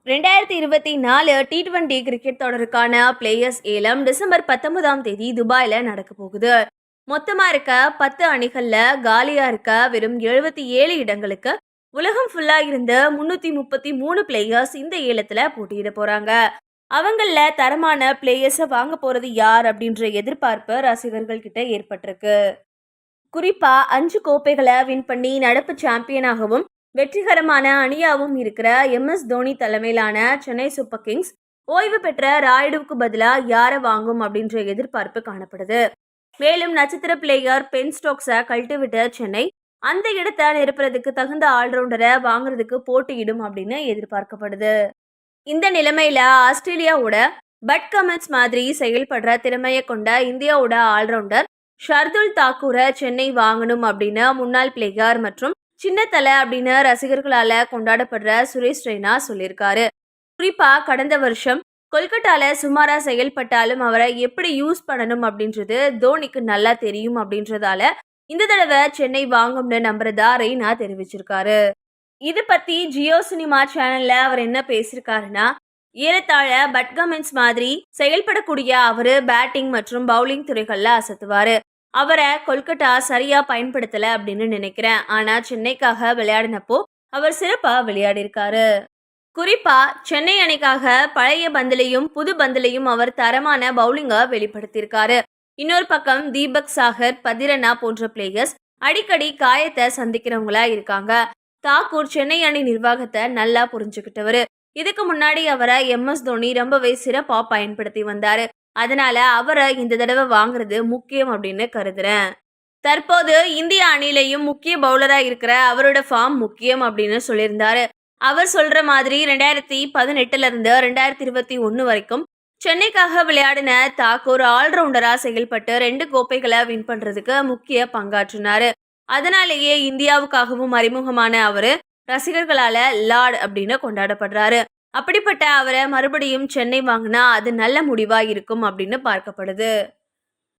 2024 T20 cricket தொடருக்கான players ஏலம் December 19ஆம் தேதி துபாயில நடக்க போகுது. மொத்தமா இருக்க 10 அணிகள்ல காலியா இருக்க வெறும் 77 இடங்களுக்கு உலகம் ஃபுல்லா இருந்த 333 பிளேயர்ஸ் இந்த ஏலத்துல போட்டியிட போறாங்க. அவங்கள தரமான பிளேயர்ஸை வாங்க போறது யார் அப்படின்ற எதிர்பார்ப்பு ரசிகர்கள் கிட்ட ஏற்பட்டிருக்கு. குறிப்பா 5 கோப்பைகளை வின் பண்ணி நடப்பு சாம்பியனாகவும் வெற்றிகரமான அணியாவும் இருக்கிற MS தோனி தலைமையிலான சென்னை சூப்பர் கிங்ஸ் ஓய்வு பெற்ற ராயுடுவுக்கு பதிலாக யாரை வாங்கும் அப்படின்ற எதிர்பார்ப்பு காணப்படுது. மேலும் நட்சத்திர பிளேயர் பென் ஸ்டோக்ஸை கழட்டி விட்ட சென்னை அந்த இடத்தை நிரப்புறதுக்கு தகுந்த ஆல்ரவுண்டரை வாங்குறதுக்கு போட்டியிடும் அப்படின்னு எதிர்பார்க்கப்படுது. இந்த நிலைமையில ஆஸ்திரேலியாவோட பட் கமெண்ட்ஸ் மாதிரி செயல்படுற திறமையை கொண்ட இந்தியாவோட ஆல்ரவுண்டர் ஷர்துல் தாக்கூரை சென்னை வாங்கணும் அப்படின்னு முன்னாள் பிளேயர் மற்றும் சின்ன தலை அப்படின்னு ரசிகர்களால கொண்டாடப்படுற சுரேஷ் ரெய்னா சொல்லியிருக்காரு. குறிப்பா கடந்த வருஷம் கொல்கட்டால சுமாரா செயல்பட்டாலும் அவரை எப்படி யூஸ் பண்ணணும் அப்படின்றது தோனிக்கு நல்லா தெரியும் அப்படின்றதால இந்த தடவை சென்னை வாங்கும்னு நம்புறதா ரெய்னா தெரிவிச்சிருக்காரு. இது பத்தி ஜியோ சினிமா சேனல்ல அவர் என்ன பேசியிருக்காருன்னா, ஏறத்தாழ பட்கமெண்ட்ஸ் மாதிரி செயல்படக்கூடிய அவரு பேட்டிங் மற்றும் பவுலிங் துறைகள்ல அசத்துவாரு. அவரை கொல்கட்டா சரியா பயன்படுத்தல அப்படின்னு நினைக்கிறேன். ஆனா சென்னைக்காக விளையாடினப்போ அவர் சிறப்பா விளையாடிருக்காரு. குறிப்பா சென்னை அணிக்காக பழைய பந்திலையும் புது பந்திலையும் அவர் தரமான பவுலிங்க வெளிப்படுத்தியிருக்காரு. இன்னொரு பக்கம் தீபக் சாகர், பதிரனா போன்ற பிளேயர்ஸ் அடிக்கடி காயத்தை சந்திக்கிறவங்களா இருக்காங்க. தாக்கூர் சென்னை அணி நிர்வாகத்தை நல்லா புரிஞ்சுக்கிட்டவரு. இதுக்கு முன்னாடி அவரை MS தோனி ரொம்பவே சிறப்பா பயன்படுத்தி வந்தாரு. அதனால அவரை இந்த தடவை வாங்குறது முக்கியம் அப்படின்னு கருதுறேன். தற்போது இந்திய அணிலையும் முக்கிய பவுலரா இருக்கிற அவரோட ஃபார்ம் முக்கியம் அப்படின்னு சொல்லியிருந்தாரு. அவர் சொல்ற மாதிரி 2018 இருந்து 2021 வரைக்கும் சென்னைக்காக விளையாடின தாக்கூர் ஆல்ரவுண்டரா செயல்பட்டு 2 கோப்பைகளை வின் பண்றதுக்கு முக்கிய பங்காற்றினாரு. அதனாலேயே இந்தியாவுக்காகவும் அறிமுகமான அவரு ரசிகர்களால லார்ட் அப்படின்னு கொண்டாடப்படுறாரு. அப்படிப்பட்ட அவரை மறுபடியும் சென்னை வாங்கினா அது நல்ல முடிவா இருக்கும் அப்படின்னு பார்க்கப்படுது.